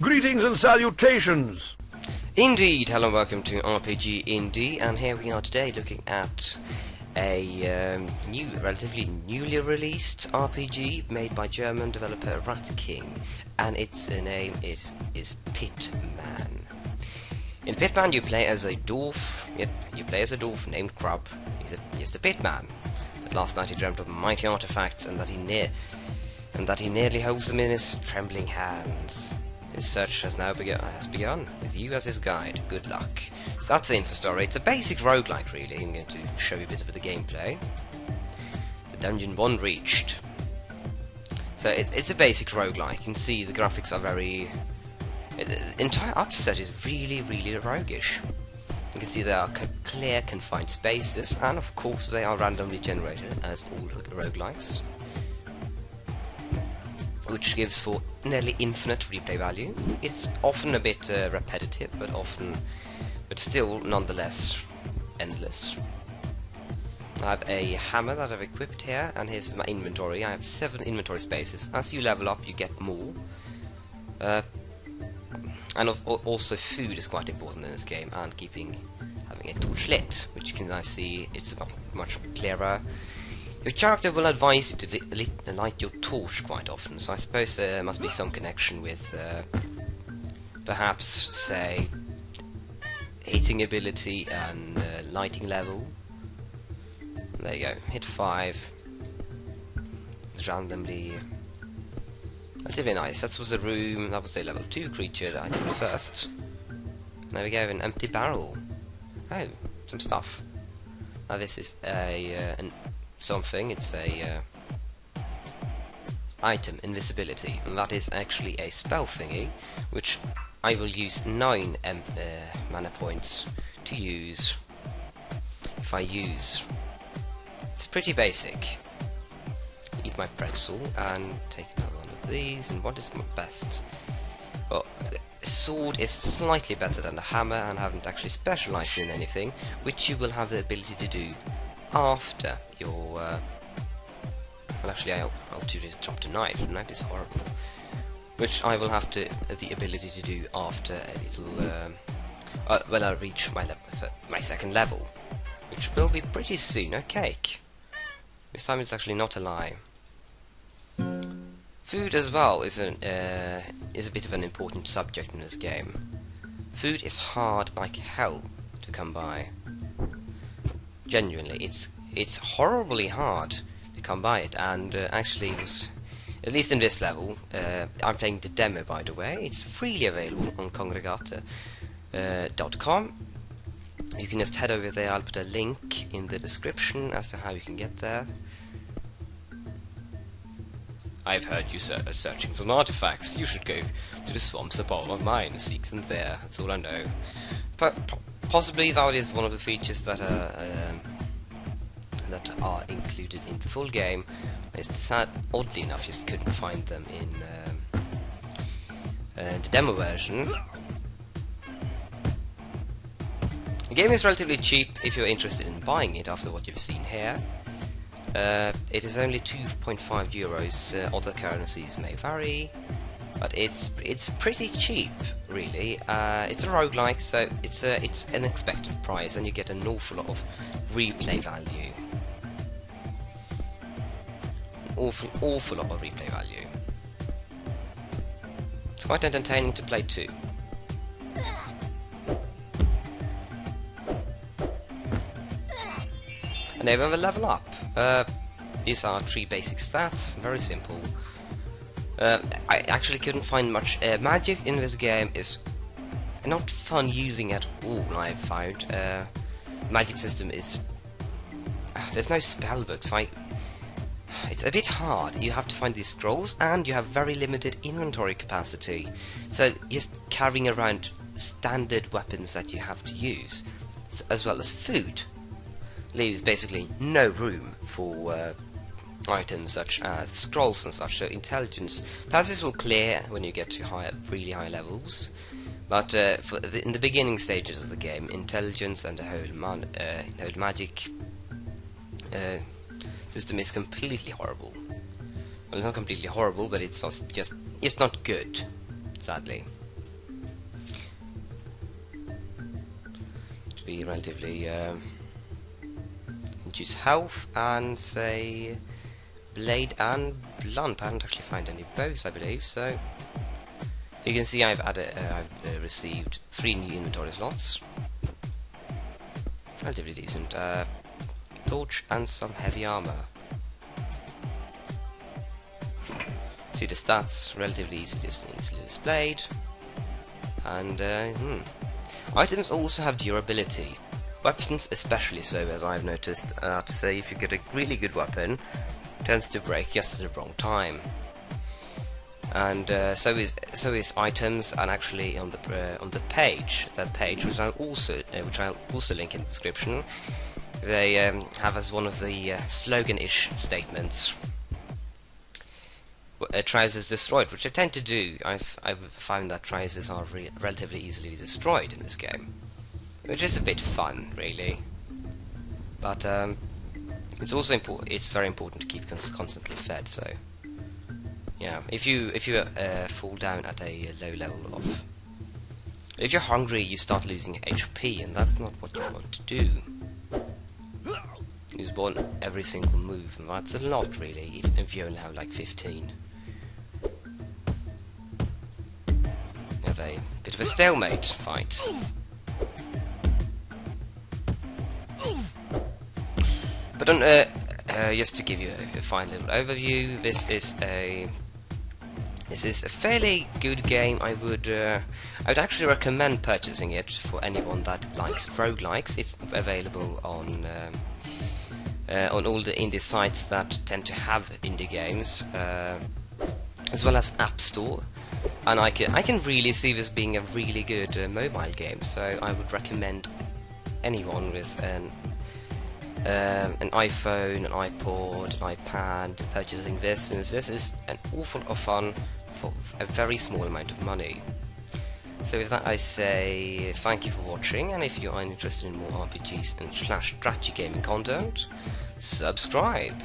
Greetings and salutations! Indeed, hello and welcome to RPG Indie, and here we are today looking at a relatively newly released RPG made by German developer Rat King, and its name is Pitman. In Pitman you play as a dwarf. Yep, you play as a dwarf named Grub. He's the Pitman. But last night he dreamt of mighty artifacts, and that he nearly holds them in his trembling hands. His search has now begun, with you as his guide. Good luck. So that's the info story. It's a basic roguelike, really. I'm going to show you a bit of the gameplay. The Dungeon 1 reached. So it's a basic roguelike. You can see the graphics are very... The entire upset is really, really roguish. You can see there are clear, confined spaces, and of course they are randomly generated, as all roguelikes, which gives for nearly infinite replay value. It's often a bit repetitive, but still nonetheless endless. I have a hammer that I've equipped here, and here's my inventory. I have 7 inventory spaces. As you level up, you get more. And also food is quite important in this game, and having a torch lit, which you can now see it's much clearer. Your character will advise you to light your torch quite often, so I suppose there must be some connection with perhaps, say, hitting ability and lighting level. There you go, hit 5. Randomly. Relatively nice. That was a room, that was a level 2 creature that I did first. There we go, an empty barrel. Oh, some stuff. Now this is something, it's a item, invisibility, and that is actually a spell thingy, which I will use 9 mana points to use if I use. It's pretty basic. Eat my pretzel and take another one of these, and what is my best? Well, a sword is slightly better than the hammer, and I haven't actually specialized in anything, which you will have the ability to do after your well, actually I'll do this drop to knife. Knife is horrible, which I will have the ability to do after a little when I reach my second level, which will be pretty soon. Okay, this time it's actually not a lie. Food as well is a bit of an important subject in this game. Food is hard like hell to come by. Genuinely, it's horribly hard to come by it, and actually it was, at least in this level, I'm playing the demo, by the way. It's freely available on congregata.com. You can just head over there. I'll put a link in the description as to how you can get there. I've heard you searching for artifacts. You should go to the swamps above of mine and seek them there. That's all I know. But possibly that is one of the features that are included in the full game. It's sad, oddly enough, just couldn't find them in the demo version. The game is relatively cheap if you're interested in buying it after what you've seen here. It is only 2.5 euros. Other currencies may vary, but it's pretty cheap, really. It's a roguelike, so it's an expected price, and you get an awful lot of replay value. An awful lot of replay value. It's quite entertaining to play too. And then we will level up. These are 3 basic stats, very simple. I actually couldn't find much. Magic in this game is not fun using at all, I've found. Magic system is... there's no spellbook, so it's a bit hard. You have to find these scrolls, and you have very limited inventory capacity. So just carrying around standard weapons that you have to use, as well as food, leaves basically no room for items such as scrolls and such. So intelligence, perhaps this will clear when you get to really high levels, but in the beginning stages of the game, intelligence and the whole magic system is completely horrible. Well, it's not completely horrible, but it's just not good, sadly. be relatively choose health and say blade and blunt. I haven't actually found any bows, I believe. So you can see I've received 3 new inventory slots. Relatively decent. Torch and some heavy armor. See the stats, relatively easily displayed. And items also have durability. Weapons especially so, as I've noticed. To say, if you get a really good weapon, it tends to break just at the wrong time. And so is items, and actually on the page, which I'll also link in the description. They have as one of the slogan-ish statements. Trousers destroyed, which I tend to do. I've found that trousers are relatively easily destroyed in this game, which is a bit fun, really. But it's also it's very important to keep constantly fed. So yeah, if you fall down at a low level of, if you're hungry, you start losing HP, and that's not what you want to do. You spawn every single move, and that's a lot, really, if you only have like 15. Have a bit of a stalemate fight. But just to give you a fine little overview, this is a fairly good game. I would actually recommend purchasing it for anyone that likes roguelikes. It's available on all the indie sites that tend to have indie games, as well as App Store. And I can really see this being a really good mobile game. So I would recommend anyone with an iPhone, an iPod, an iPad purchasing this, since this is an awful lot of fun for a very small amount of money. So with that I say thank you for watching, and if you are interested in more RPGs and /strategy gaming content, subscribe!